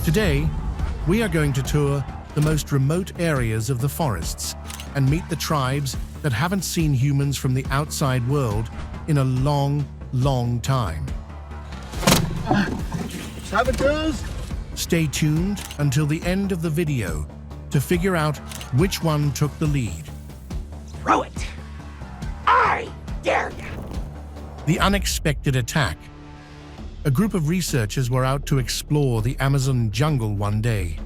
Today, we are going to tour the most remote areas of the forests and meet the tribes that haven't seen humans from the outside world in a long, long time. Saboteurs! Stay tuned until the end of the video to figure out which one took the lead. Throw it! I dare you! The unexpected attack. A group of researchers were out to explore the Amazon jungle one day.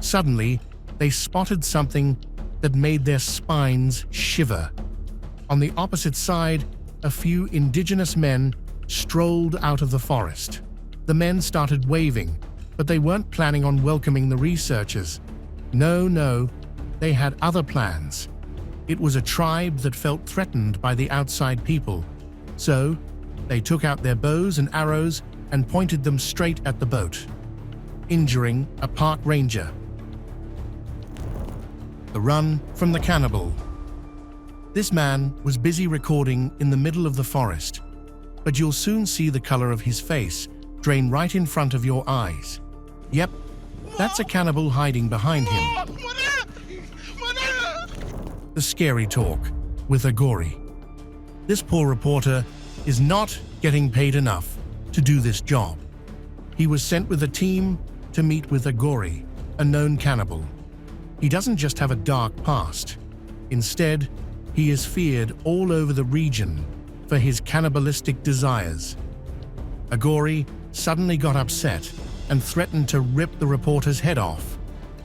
Suddenly, they spotted something that made their spines shiver. On the opposite side, a few indigenous men strolled out of the forest. The men started waving, but they weren't planning on welcoming the researchers. No, they had other plans. It was a tribe that felt threatened by the outside people. So, they took out their bows and arrows and pointed them straight at the boat, injuring a park ranger. The run from the cannibal. This man was busy recording in the middle of the forest, but you'll soon see the color of his face drain right in front of your eyes. Yep, that's a cannibal hiding behind him. The scary talk with Agori. This poor reporter is not getting paid enough to do this job. He was sent with a team to meet with Agori, a known cannibal. He doesn't just have a dark past. Instead, he is feared all over the region for his cannibalistic desires. Agori suddenly got upset and threatened to rip the reporter's head off.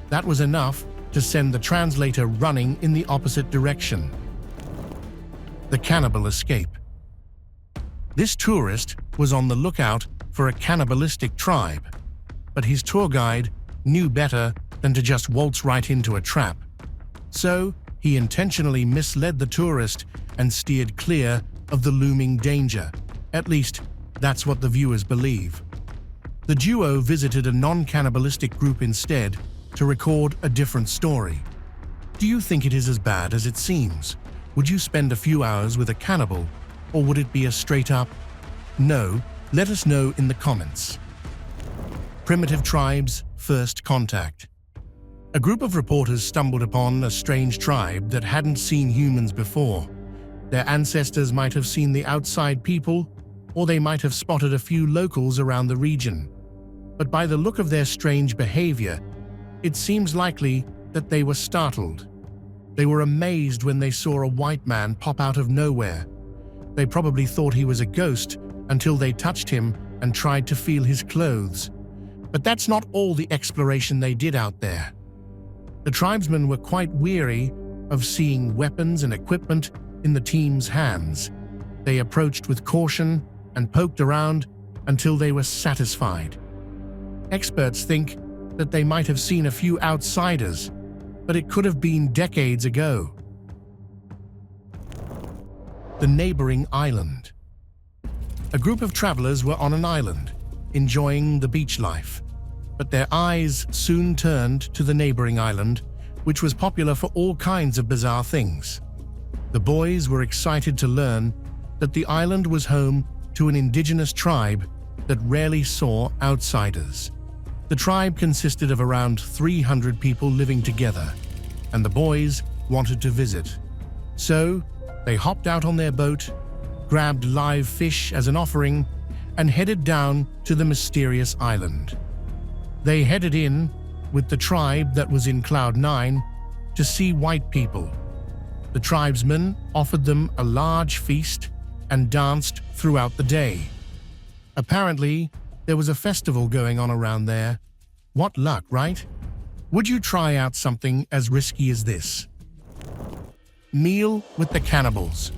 That was enough to send the translator running in the opposite direction. The cannibal escape. This tourist was on the lookout for a cannibalistic tribe, but his tour guide knew better than to just waltz right into a trap. So, he intentionally misled the tourist and steered clear of the looming danger. At least, that's what the viewers believe. The duo visited a non-cannibalistic group instead to record a different story. Do you think it is as bad as it seems? Would you spend a few hours with a cannibal, or would it be a straight-up no? Let us know in the comments. Primitive tribes' first contact. A group of reporters stumbled upon a strange tribe that hadn't seen humans before. Their ancestors might have seen the outside people, or they might have spotted a few locals around the region. But by the look of their strange behavior, it seems likely that they were startled. They were amazed when they saw a white man pop out of nowhere. They probably thought he was a ghost until they touched him and tried to feel his clothes. But that's not all the exploration they did out there. The tribesmen were quite weary of seeing weapons and equipment in the team's hands. They approached with caution and poked around until they were satisfied. Experts think that they might have seen a few outsiders, but it could have been decades ago. The neighboring island. A group of travelers were on an island, enjoying the beach life. But their eyes soon turned to the neighboring island, which was popular for all kinds of bizarre things. The boys were excited to learn that the island was home to an indigenous tribe that rarely saw outsiders. The tribe consisted of around 300 people living together, and the boys wanted to visit. So, they hopped out on their boat, grabbed live fish as an offering, and headed down to the mysterious island. They headed in with the tribe that was in Cloud 9 to see white people. The tribesmen offered them a large feast and danced throughout the day. Apparently, there was a festival going on around there. What luck, right? Would you try out something as risky as this? Meal with the cannibals.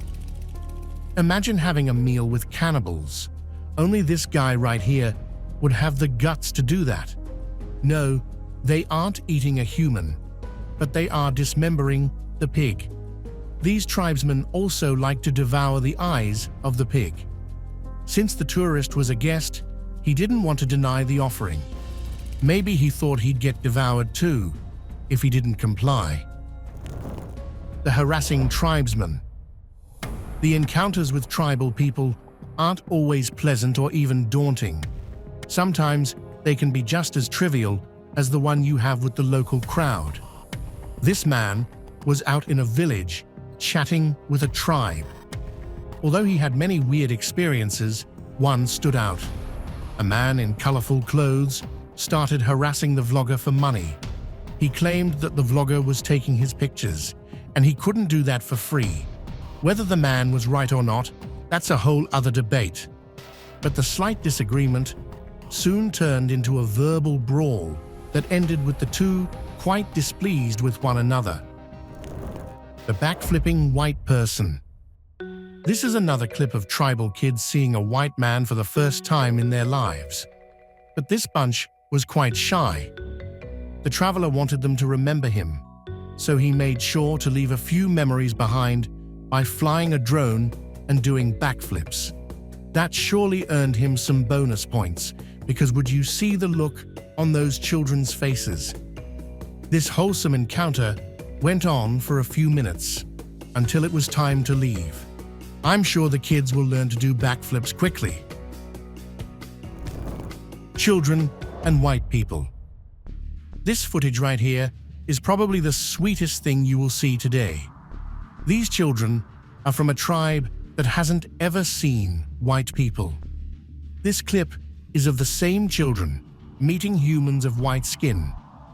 Imagine having a meal with cannibals. Only this guy right here would have the guts to do that. No, they aren't eating a human, but they are dismembering the pig. These tribesmen also like to devour the eyes of the pig. Since the tourist was a guest, he didn't want to deny the offering. Maybe he thought he'd get devoured too, if he didn't comply. The harassing tribesmen. The encounters with tribal people aren't always pleasant or even daunting. Sometimes they can be just as trivial as the one you have with the local crowd. This man was out in a village, chatting with a tribe. Although he had many weird experiences, one stood out. A man in colorful clothes started harassing the vlogger for money. He claimed that the vlogger was taking his pictures, and he couldn't do that for free. Whether the man was right or not, that's a whole other debate. But the slight disagreement soon turned into a verbal brawl that ended with the two quite displeased with one another. The backflipping white person. This is another clip of tribal kids seeing a white man for the first time in their lives. But this bunch was quite shy. The traveler wanted them to remember him, so he made sure to leave a few memories behind by flying a drone and doing backflips. That surely earned him some bonus points, because would you see the look on those children's faces? This wholesome encounter went on for a few minutes, until it was time to leave. I'm sure the kids will learn to do backflips quickly. Children and white people. This footage right here is probably the sweetest thing you will see today. These children are from a tribe that hasn't ever seen white people. This clip is of the same children meeting humans of white skin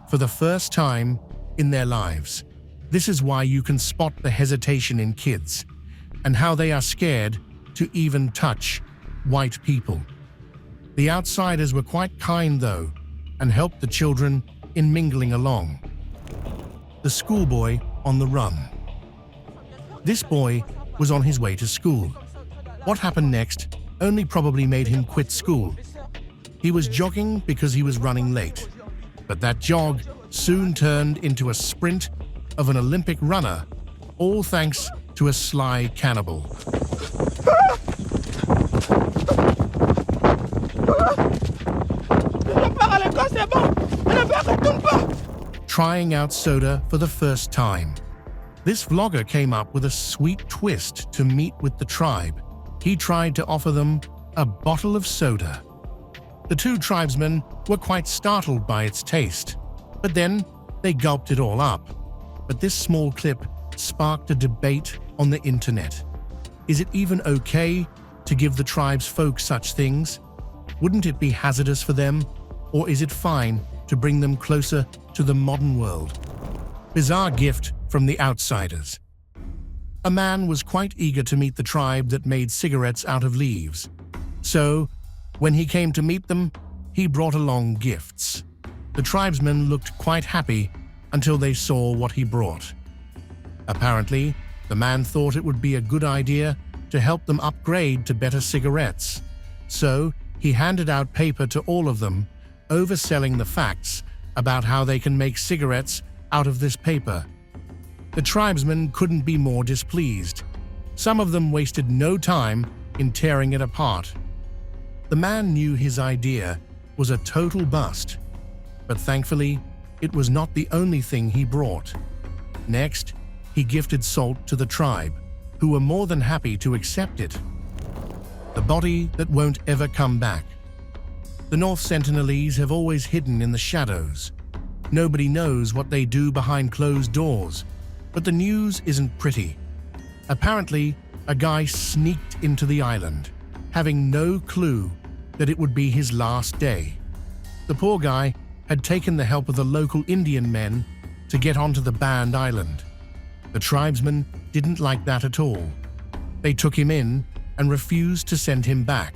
for the first time in their lives. This is why you can spot the hesitation in kids and how they are scared to even touch white people. The outsiders were quite kind though, and helped the children in mingling along. The schoolboy on the run. This boy was on his way to school. What happened next only probably made him quit school. He was jogging because he was running late, but that jog soon turned into a sprint of an Olympic runner, all thanks to a sly cannibal. Trying out soda for the first time. This vlogger came up with a sweet twist to meet with the tribe. He tried to offer them a bottle of soda. The two tribesmen were quite startled by its taste, but then they gulped it all up. But this small clip sparked a debate on the internet. Is it even okay to give the tribe's folk such things? Wouldn't it be hazardous for them? Or is it fine to bring them closer to the modern world? Bizarre gift from the outsiders. A man was quite eager to meet the tribe that made cigarettes out of leaves. So, when he came to meet them, he brought along gifts. The tribesmen looked quite happy until they saw what he brought. Apparently, the man thought it would be a good idea to help them upgrade to better cigarettes. So, he handed out paper to all of them, overselling the facts about how they can make cigarettes out of this paper. The tribesmen couldn't be more displeased. Some of them wasted no time in tearing it apart. The man knew his idea was a total bust, but thankfully, it was not the only thing he brought. Next, he gifted salt to the tribe, who were more than happy to accept it. The body that won't ever come back. The North Sentinelese have always hidden in the shadows. Nobody knows what they do behind closed doors, but the news isn't pretty. Apparently, a guy sneaked into the island, having no clue that it would be his last day. The poor guy had taken the help of the local Indian men to get onto the banned island. The tribesmen didn't like that at all. They took him in and refused to send him back.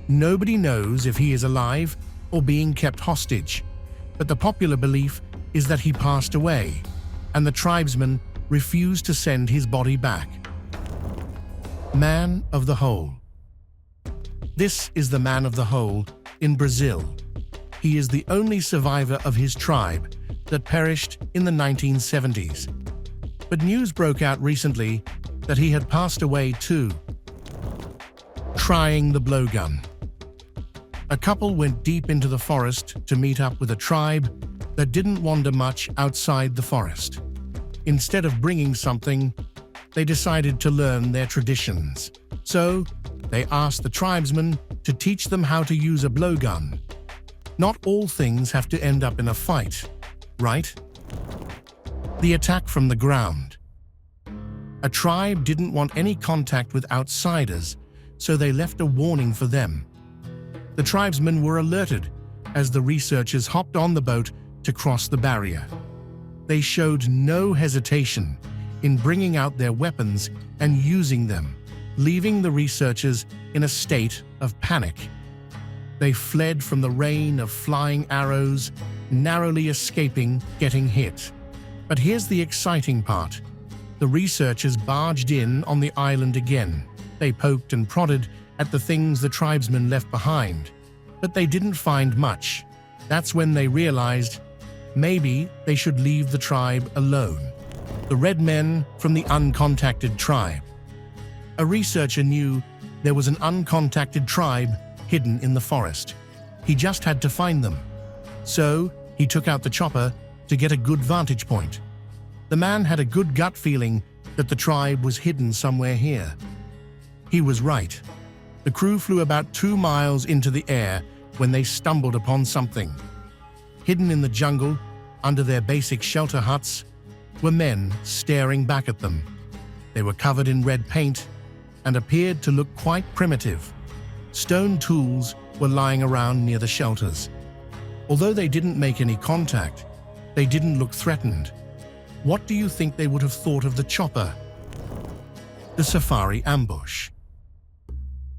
Nobody knows if he is alive or being kept hostage, but the popular belief is that he passed away, and the tribesmen refused to send his body back. Man of the Hole. This is the Man of the Hole in Brazil. He is the only survivor of his tribe that perished in the 1970s. But news broke out recently that he had passed away too. Trying the blowgun. A couple went deep into the forest to meet up with a tribe that didn't wander much outside the forest. Instead of bringing something, they decided to learn their traditions. So, they asked the tribesmen to teach them how to use a blowgun. Not all things have to end up in a fight, right? The attack from the ground. A tribe didn't want any contact with outsiders, so they left a warning for them. The tribesmen were alerted as the researchers hopped on the boat to cross the barrier. They showed no hesitation in bringing out their weapons and using them, leaving the researchers in a state of panic. They fled from the rain of flying arrows, narrowly escaping getting hit. But here's the exciting part. The researchers barged in on the island again. They poked and prodded at the things the tribesmen left behind, but they didn't find much. That's when they realized maybe they should leave the tribe alone. The red men from the Uncontacted tribe. A researcher knew there was an uncontacted tribe hidden in the forest. He just had to find them. So he took out the chopper to get a good vantage point. The man had a good gut feeling that the tribe was hidden somewhere here. He was right. The crew flew about 2 miles into the air when they stumbled upon something. Hidden in the jungle, under their basic shelter huts, were men staring back at them. They were covered in red paint and appeared to look quite primitive. Stone tools were lying around near the shelters. Although they didn't make any contact, they didn't look threatened. What do you think they would have thought of the chopper? The safari ambush.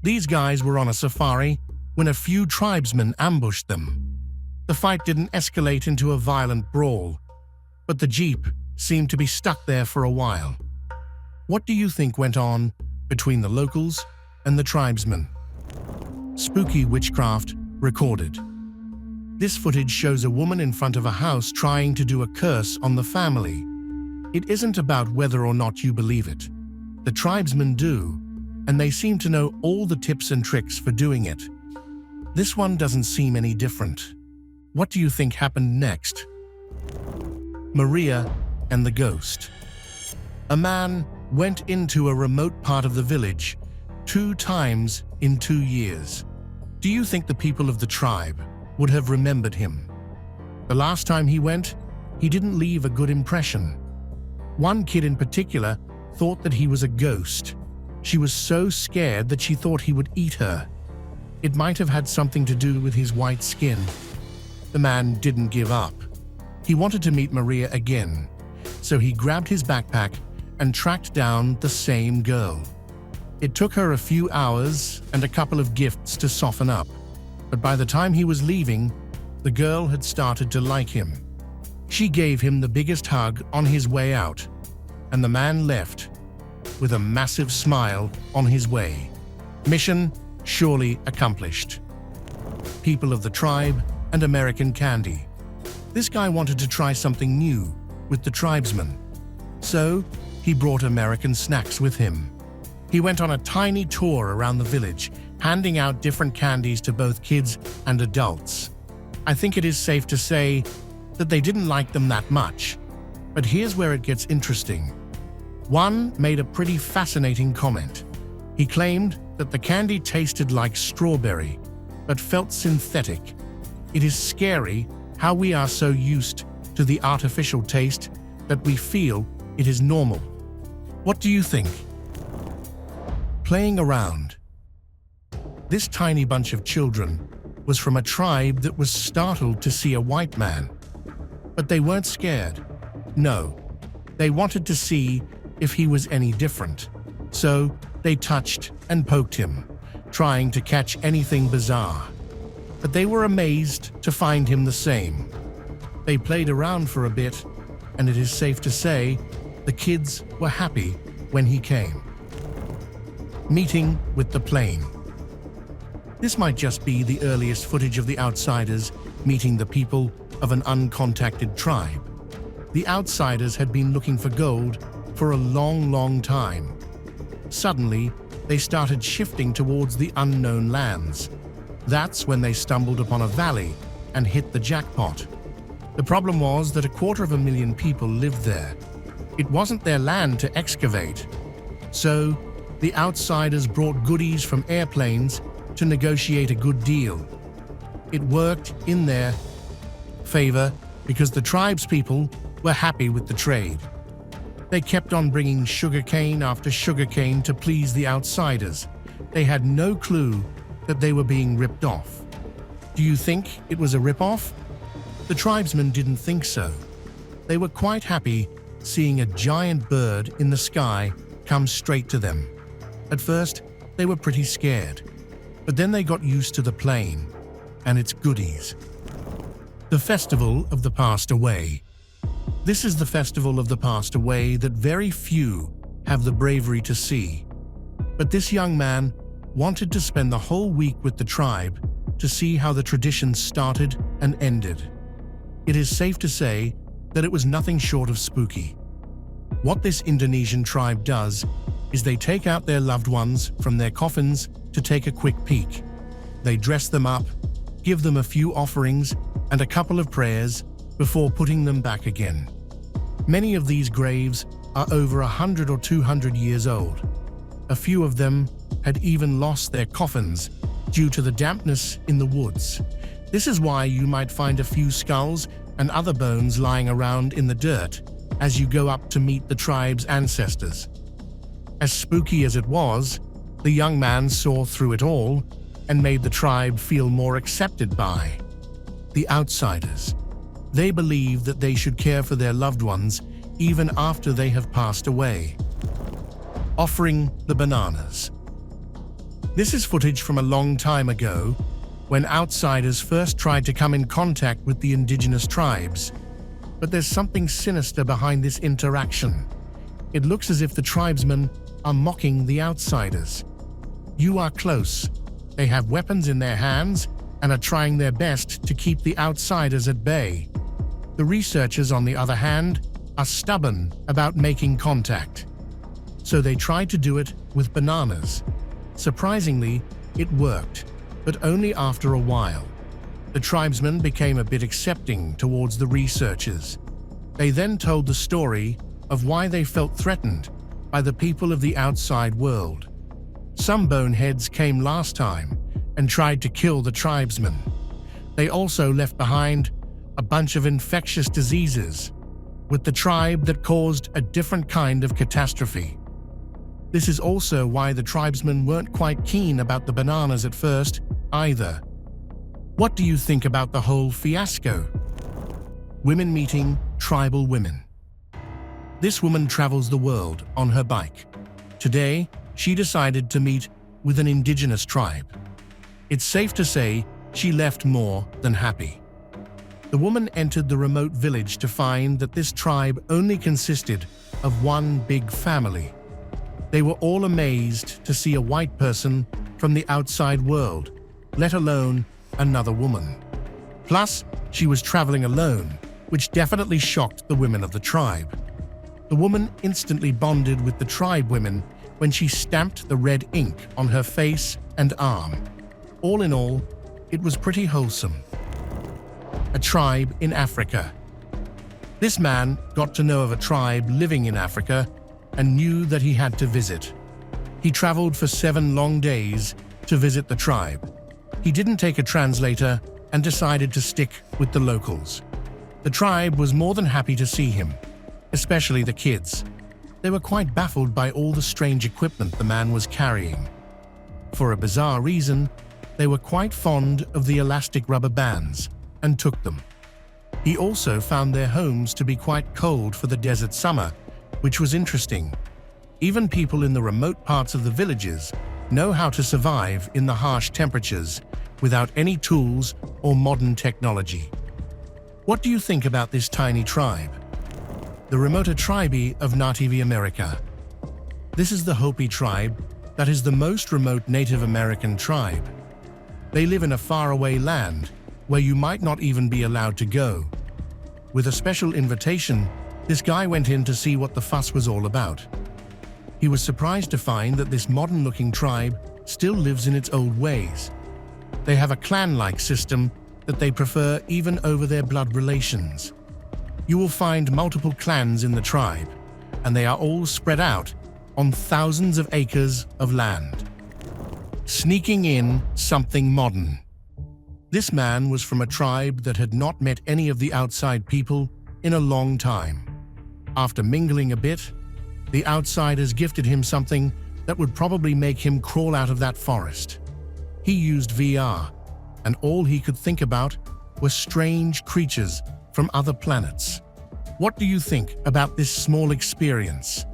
These guys were on a safari when a few tribesmen ambushed them. The fight didn't escalate into a violent brawl, but the jeep seemed to be stuck there for a while. What do you think went on between the locals and the tribesmen? Spooky Witchcraft recorded. This footage shows a woman in front of a house trying to do a curse on the family. It isn't about whether or not you believe it. The tribesmen do, and they seem to know all the tips and tricks for doing it. This one doesn't seem any different. What do you think happened next? Maria and the ghost. A man went into a remote part of the village 2 times in 2 years. Do you think the people of the tribe would have remembered him? The last time he went, he didn't leave a good impression. One kid in particular thought that he was a ghost. She was so scared that she thought he would eat her. It might have had something to do with his white skin. The man didn't give up. He wanted to meet Maria again, so he grabbed his backpack and tracked down the same girl. It took her a few hours and a couple of gifts to soften up, but by the time he was leaving, the girl had started to like him. She gave him the biggest hug on his way out, and the man left with a massive smile on his way. Mission surely accomplished. People of the tribe and American candy. This guy wanted to try something new with the tribesmen, so he brought American snacks with him. He went on a tiny tour around the village, handing out different candies to both kids and adults. I think it is safe to say that they didn't like them that much. But here's where it gets interesting. One made a pretty fascinating comment. He claimed that the candy tasted like strawberry, but felt synthetic. It is scary how we are so used to the artificial taste that we feel it is normal. What do you think? Playing around. This tiny bunch of children was from a tribe that was startled to see a white man. But they weren't scared. No, they wanted to see if he was any different. So they touched and poked him, trying to catch anything bizarre. But they were amazed to find him the same. They played around for a bit, and it is safe to say the kids were happy when he came. Meeting with the plane. This might just be the earliest footage of the outsiders meeting the people of an uncontacted tribe. The outsiders had been looking for gold for a long time. Suddenly, they started shifting towards the unknown lands. That's when they stumbled upon a valley and hit the jackpot. The problem was that 250,000 people lived there. It wasn't their land to excavate. So, the outsiders brought goodies from airplanes to negotiate a good deal. It worked in their favor because the tribespeople were happy with the trade. They kept on bringing sugarcane after sugarcane to please the outsiders. They had no clue that they were being ripped off. Do you think it was a rip-off? The tribesmen didn't think so. They were quite happy seeing a giant bird in the sky come straight to them. At first, they were pretty scared, but then they got used to the plane and its goodies. The Festival of the Passed Away. This is the Festival of the Passed Away that very few have the bravery to see. But this young man wanted to spend the whole week with the tribe to see how the tradition started and ended. It is safe to say that it was nothing short of spooky. What this Indonesian tribe does is they take out their loved ones from their coffins to take a quick peek. They dress them up, give them a few offerings and a couple of prayers before putting them back again. Many of these graves are over 100 or 200 years old. A few of them had even lost their coffins due to the dampness in the woods. This is why you might find a few skulls and other bones lying around in the dirt as you go up to meet the tribe's ancestors. As spooky as it was, the young man saw through it all and made the tribe feel more accepted by the outsiders. They believe that they should care for their loved ones even after they have passed away. Offering the bananas. This is footage from a long time ago when outsiders first tried to come in contact with the indigenous tribes. But there's something sinister behind this interaction. It looks as if the tribesmen are mocking the outsiders. You are close. They have weapons in their hands and are trying their best to keep the outsiders at bay. The researchers, on the other hand, are stubborn about making contact. So they tried to do it with bananas. Surprisingly, it worked, but only after a while. The tribesmen became a bit accepting towards the researchers. They then told the story of why they felt threatened by the people of the outside world. Some boneheads came last time and tried to kill the tribesmen. They also left behind a bunch of infectious diseases with the tribe that caused a different kind of catastrophe. This is also why the tribesmen weren't quite keen about the bananas at first either. What do you think about the whole fiasco? Women meeting tribal women. This woman travels the world on her bike. Today, she decided to meet with an indigenous tribe. It's safe to say she left more than happy. The woman entered the remote village to find that this tribe only consisted of one big family. They were all amazed to see a white person from the outside world, let alone another woman. Plus, she was traveling alone, which definitely shocked the women of the tribe. The woman instantly bonded with the tribe women when she stamped the red ink on her face and arm. All in all, it was pretty wholesome. A tribe in Africa. This man got to know of a tribe living in Africa and knew that he had to visit. He traveled for 7 long days to visit the tribe. He didn't take a translator and decided to stick with the locals. The tribe was more than happy to see him, especially the kids. They were quite baffled by all the strange equipment the man was carrying. For a bizarre reason, they were quite fond of the elastic rubber bands and took them. He also found their homes to be quite cold for the desert summer, which was interesting. Even people in the remote parts of the villages know how to survive in the harsh temperatures without any tools or modern technology. What do you think about this tiny tribe? The Remote tribe of Native America. This is the Hopi tribe that is the most remote Native American tribe. They live in a faraway land where you might not even be allowed to go. With a special invitation, this guy went in to see what the fuss was all about. He was surprised to find that this modern-looking tribe still lives in its old ways. They have a clan-like system that they prefer even over their blood relations. You will find multiple clans in the tribe, and they are all spread out on thousands of acres of land. Sneaking in something modern. This man was from a tribe that had not met any of the outside people in a long time. After mingling a bit, the outsiders gifted him something that would probably make him crawl out of that forest. He used VR, and all he could think about were strange creatures from other planets. What do you think about this small experience?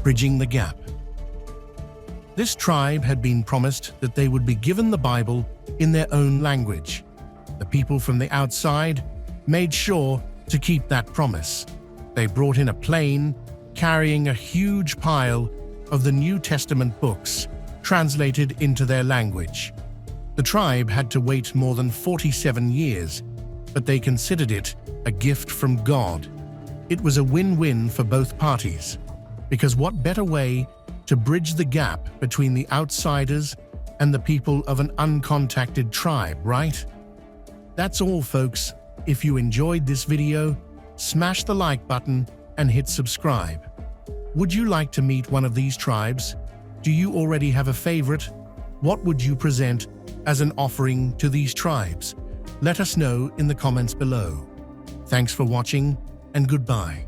Bridging the gap. This tribe had been promised that they would be given the Bible in their own language. The people from the outside made sure to keep that promise. They brought in a plane carrying a huge pile of the New Testament books translated into their language. The tribe had to wait more than 47 years, but they considered it a gift from God. It was a win-win for both parties, because what better way to bridge the gap between the outsiders and the people of an uncontacted tribe, right? That's all, folks. If you enjoyed this video, smash the like button and hit subscribe. Would you like to meet one of these tribes? Do you already have a favorite? What would you present as an offering to these tribes? Let us know in the comments below. Thanks for watching, and goodbye.